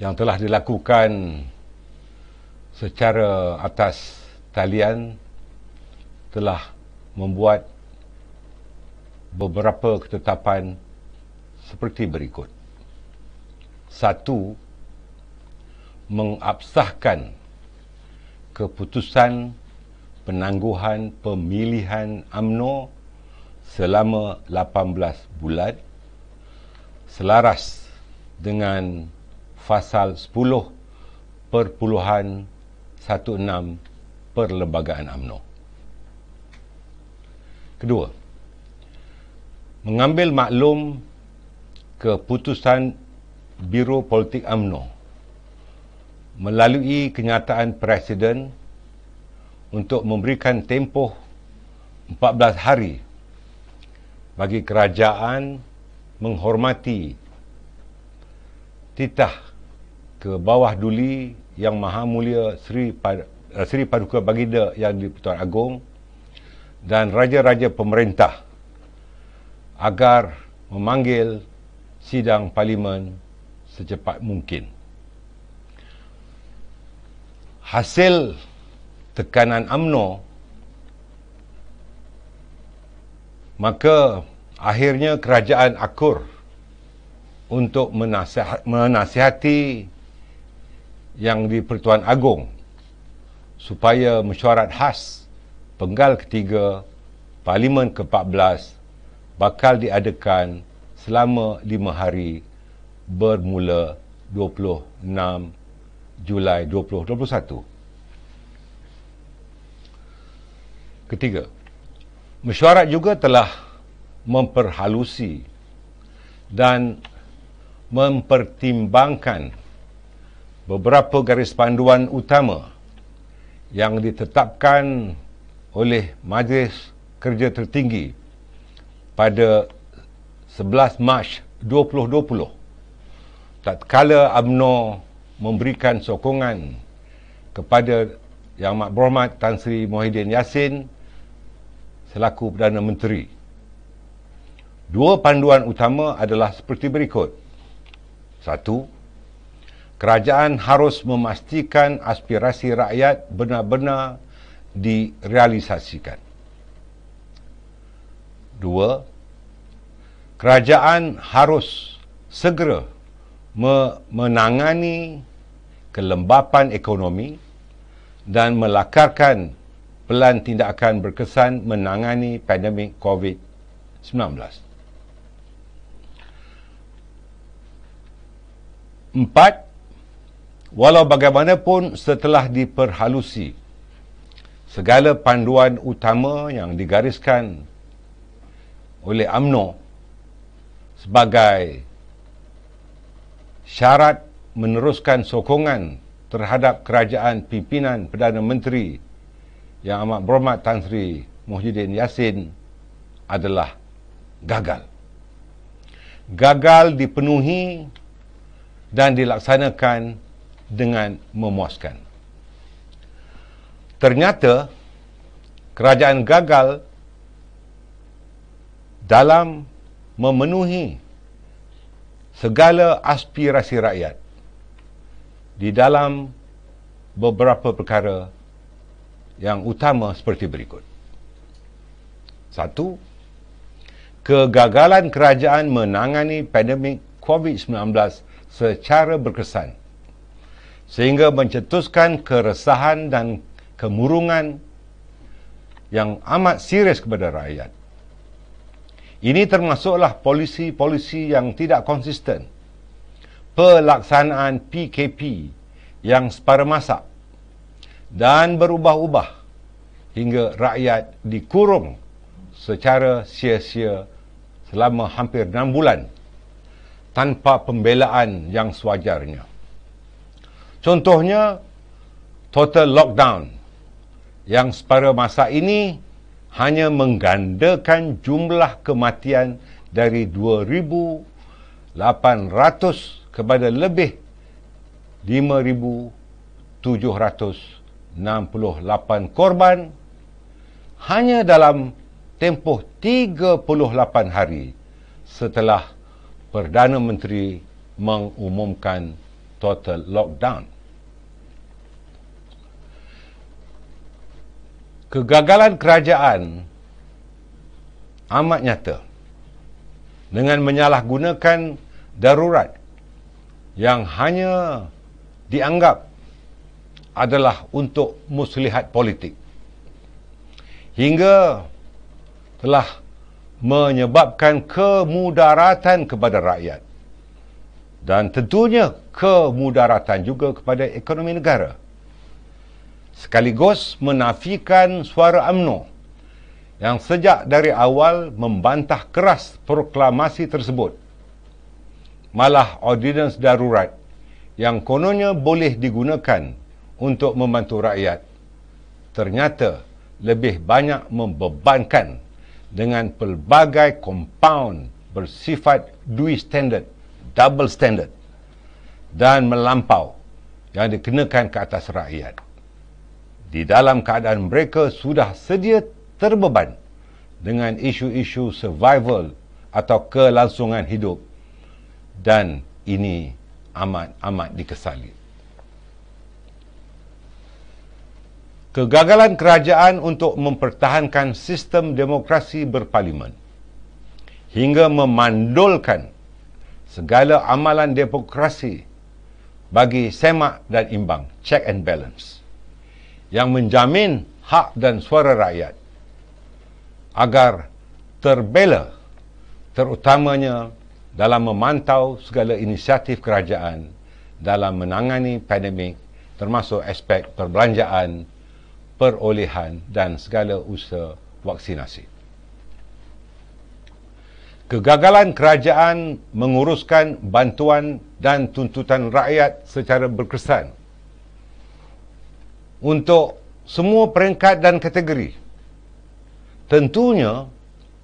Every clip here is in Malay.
yang telah dilakukan secara atas talian telah membuat beberapa ketetapan seperti berikut. 1. Mengabsahkan keputusan penangguhan pemilihan UMNO selama 18 bulan selaras dengan Fasal 10.16 Perlembagaan UMNO. Kedua, mengambil maklum keputusan Biro Politik UMNO melalui kenyataan Presiden untuk memberikan tempoh 14 hari bagi kerajaan menghormati titah ke bawah duli Yang Maha Mulia Seri Paduka Baginda Yang di-Pertuan Agong dan raja-raja pemerintah agar memanggil sidang parlimen secepat mungkin. Hasil tekanan UMNO, maka akhirnya kerajaan akur untuk menasihati Yang di-Pertuan Agong supaya mesyuarat khas penggal ketiga Parlimen ke-14 bakal diadakan selama 5 hari bermula 26 Julai 2021. Ketiga, mesyuarat juga telah memperhalusi dan mempertimbangkan beberapa garis panduan utama yang ditetapkan oleh Majlis Kerja Tertinggi pada 11 Mac 2020 tatkala UMNO memberikan sokongan kepada Yang Amat Berhormat Tan Sri Muhyiddin Yassin selaku Perdana Menteri. Dua panduan utama adalah seperti berikut. 1. Kerajaan harus memastikan aspirasi rakyat benar-benar direalisasikan. 2. Kerajaan harus segera menangani kelembapan ekonomi dan melakarkan pelan tindakan berkesan menangani pandemik COVID-19. 4. Walau bagaimanapun setelah diperhalusi segala panduan utama yang digariskan oleh UMNO sebagai syarat meneruskan sokongan terhadap kerajaan pimpinan Perdana Menteri Yang Amat Berhormat Tan Sri Muhyiddin Yassin adalah gagal. Gagal dipenuhi dan dilaksanakan dengan memuaskan. Ternyata kerajaan gagal dalam memenuhi segala aspirasi rakyat di dalam beberapa perkara yang utama seperti berikut. 1. Kegagalan kerajaan menangani pandemik COVID-19 secara berkesan sehingga mencetuskan keresahan dan kemurungan yang amat serius kepada rakyat. Ini termasuklah polisi-polisi yang tidak konsisten, pelaksanaan PKP yang separa masa dan berubah-ubah hingga rakyat dikurung secara sia-sia selama hampir 6 bulan tanpa pembelaan yang sewajarnya. Contohnya, total lockdown yang separa masa ini hanya menggandakan jumlah kematian dari 2,800 kepada lebih 5,768 korban hanya dalam tempoh 38 hari setelah Perdana Menteri mengumumkan total lockdown. Kegagalan kerajaan amat nyata dengan menyalahgunakan darurat yang hanya dianggap adalah untuk muslihat politik, hingga telah menyebabkan kemudaratan kepada rakyat dan tentunya kemudaratan juga kepada ekonomi negara, sekaligus menafikan suara UMNO yang sejak dari awal membantah keras proklamasi tersebut. Malah ordinans darurat yang kononnya boleh digunakan untuk membantu rakyat ternyata lebih banyak membebankan dengan pelbagai compound bersifat double standard dan melampau yang dikenakan ke atas rakyat, di dalam keadaan mereka sudah sedia terbeban dengan isu-isu survival atau kelangsungan hidup, dan ini amat dikesali. Kegagalan kerajaan untuk mempertahankan sistem demokrasi berparlimen hingga memandulkan segala amalan demokrasi bagi semak dan imbang, check and balance, yang menjamin hak dan suara rakyat agar terbela, terutamanya dalam memantau segala inisiatif kerajaan dalam menangani pandemik, termasuk aspek perbelanjaan, perolehan dan segala usaha vaksinasi. Kegagalan kerajaan menguruskan bantuan dan tuntutan rakyat secara berkesan untuk semua peringkat dan kategori. Tentunya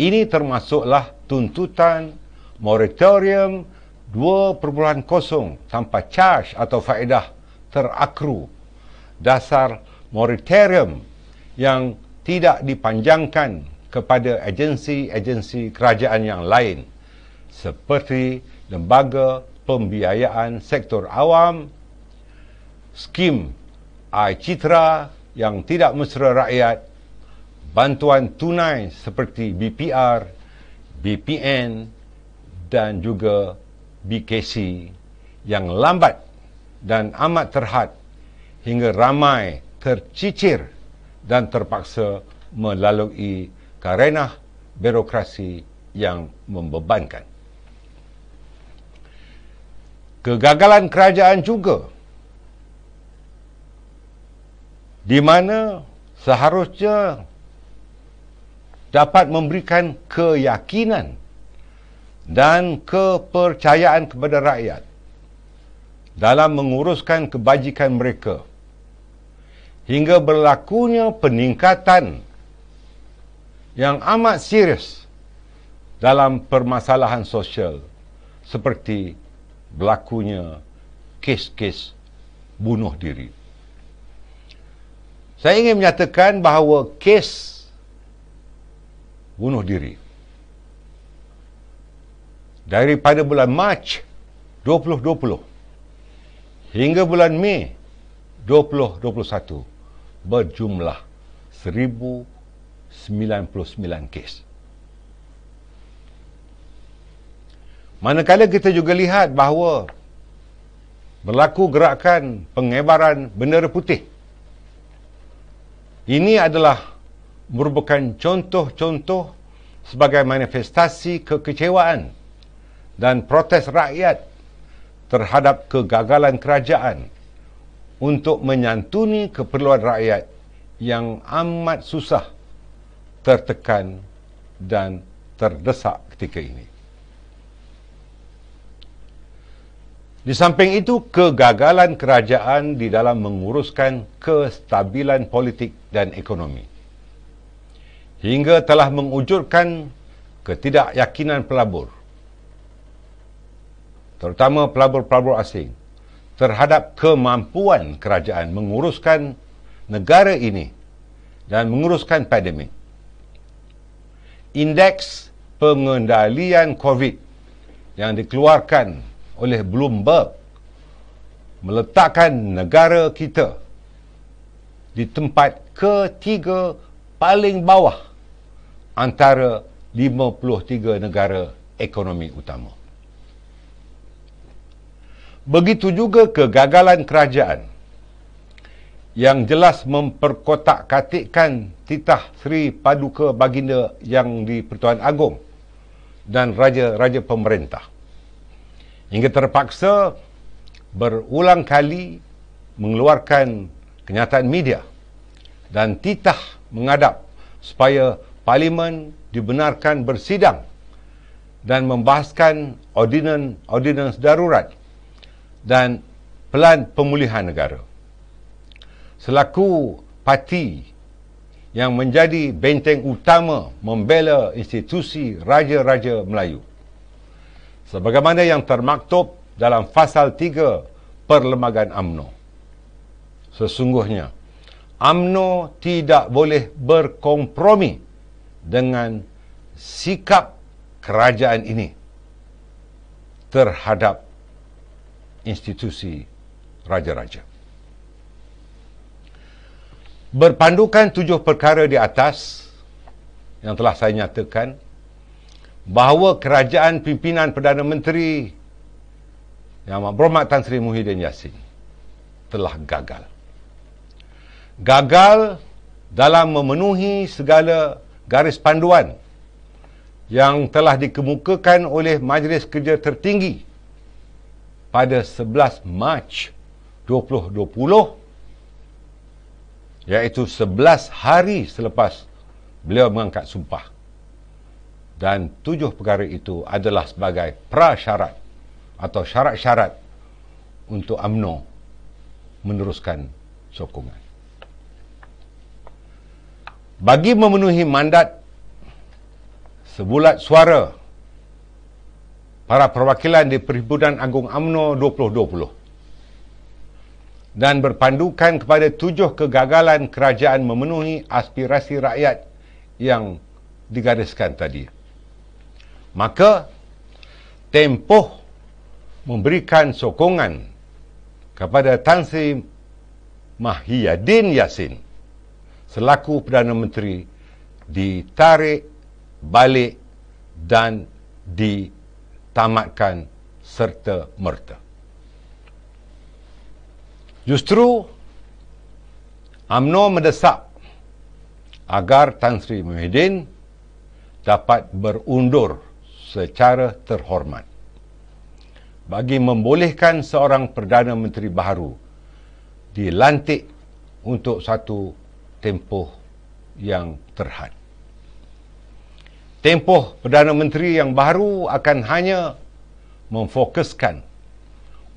ini termasuklah tuntutan moratorium 2.0 tanpa charge atau faedah terakru, dasar moratorium yang tidak dipanjangkan kepada agensi-agensi kerajaan yang lain seperti lembaga pembiayaan sektor awam, skim iCitra yang tidak mesra rakyat, bantuan tunai seperti BPR, BPN dan juga BKC yang lambat dan amat terhad hingga ramai tercicir dan terpaksa melalui karenah birokrasi yang membebankan. Kegagalan kerajaan juga di mana seharusnya dapat memberikan keyakinan dan kepercayaan kepada rakyat dalam menguruskan kebajikan mereka, hingga berlakunya peningkatan yang amat serius dalam permasalahan sosial seperti berlakunya kes-kes bunuh diri. Saya ingin menyatakan bahawa kes bunuh diri daripada bulan Mac 2020 hingga bulan Mei 2021 berjumlah 1,099 kes. Manakala kita juga lihat bahawa berlaku gerakan pengebaran bendera putih. Ini adalah merupakan contoh-contoh sebagai manifestasi kekecewaan dan protes rakyat terhadap kegagalan kerajaan untuk menyantuni keperluan rakyat yang amat susah, tertekan dan terdesak ketika ini. Di samping itu, kegagalan kerajaan di dalam menguruskan kestabilan politik dan ekonomi hingga telah mengujurkan ketidakyakinan pelabur, terutama pelabur-pelabur asing, terhadap kemampuan kerajaan menguruskan negara ini dan menguruskan pandemik. Indeks pengendalian COVID yang dikeluarkan oleh Bloomberg meletakkan negara kita di tempat ketiga paling bawah antara 53 negara ekonomi utama. Begitu juga kegagalan kerajaan yang jelas memperkotak-katikkan titah Seri Paduka Baginda yang di-Pertuan Agong dan raja-raja pemerintah, hingga terpaksa berulang kali mengeluarkan kenyataan media dan titah menghadap supaya Parlimen dibenarkan bersidang dan membahaskan ordinans darurat dan pelan pemulihan negara. Selaku parti yang menjadi benteng utama membela institusi Raja-Raja Melayu, sebagaimana yang termaktub dalam Fasal 3 Perlembagaan UMNO. Sesungguhnya, UMNO tidak boleh berkompromi dengan sikap kerajaan ini terhadap institusi raja-raja. Berpandukan 7 perkara di atas yang telah saya nyatakan, bahawa kerajaan pimpinan Perdana Menteri Yang Amat Berhormat Tan Sri Muhyiddin Yassin telah gagal. Gagal dalam memenuhi segala garis panduan yang telah dikemukakan oleh Majlis Kerja Tertinggi pada 11 Mac 2020, iaitu 11 hari selepas beliau mengangkat sumpah. Dan 7 perkara itu adalah sebagai prasyarat atau syarat-syarat untuk UMNO meneruskan sokongan. Bagi memenuhi mandat sebulat suara para perwakilan di Perhimpunan Agung UMNO 2020 dan berpandukan kepada 7 kegagalan kerajaan memenuhi aspirasi rakyat yang digariskan tadi, maka tempoh memberikan sokongan kepada Tan Sri Muhyiddin Yassin selaku Perdana Menteri ditarik balik dan ditamatkan serta-merta. Justru UMNO mendesak agar Tan Sri Muhyiddin dapat berundur secara terhormat bagi membolehkan seorang Perdana Menteri baharu dilantik untuk satu tempoh yang terhad. Tempoh Perdana Menteri yang baru akan hanya memfokuskan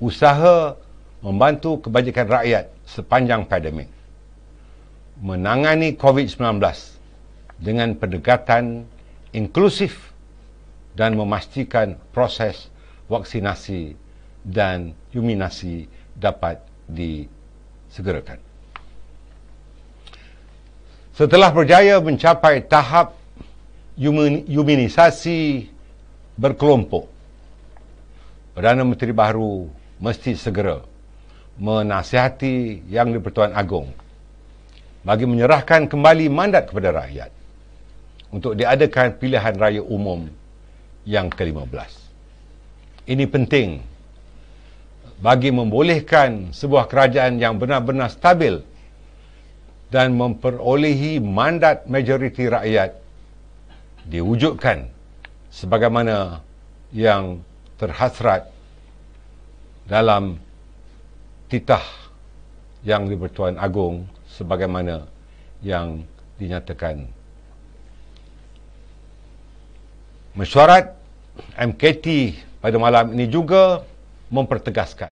usaha membantu kebajikan rakyat sepanjang pandemik, menangani COVID-19 dengan pendekatan inklusif dan memastikan proses vaksinasi dan imunisasi dapat disegerakan. Setelah berjaya mencapai tahap imunisasi berkelompok, Perdana Menteri baru mesti segera menasihati Yang di-Pertuan Agong bagi menyerahkan kembali mandat kepada rakyat untuk diadakan pilihan raya umum yang ke-15. Ini penting bagi membolehkan sebuah kerajaan yang benar-benar stabil dan memperolehi mandat majoriti rakyat diwujudkan sebagaimana yang terhasrat dalam titah Yang di-Pertuan Agong sebagaimana yang dinyatakan. Mesyuarat MKT pada malam ini juga mempertegaskan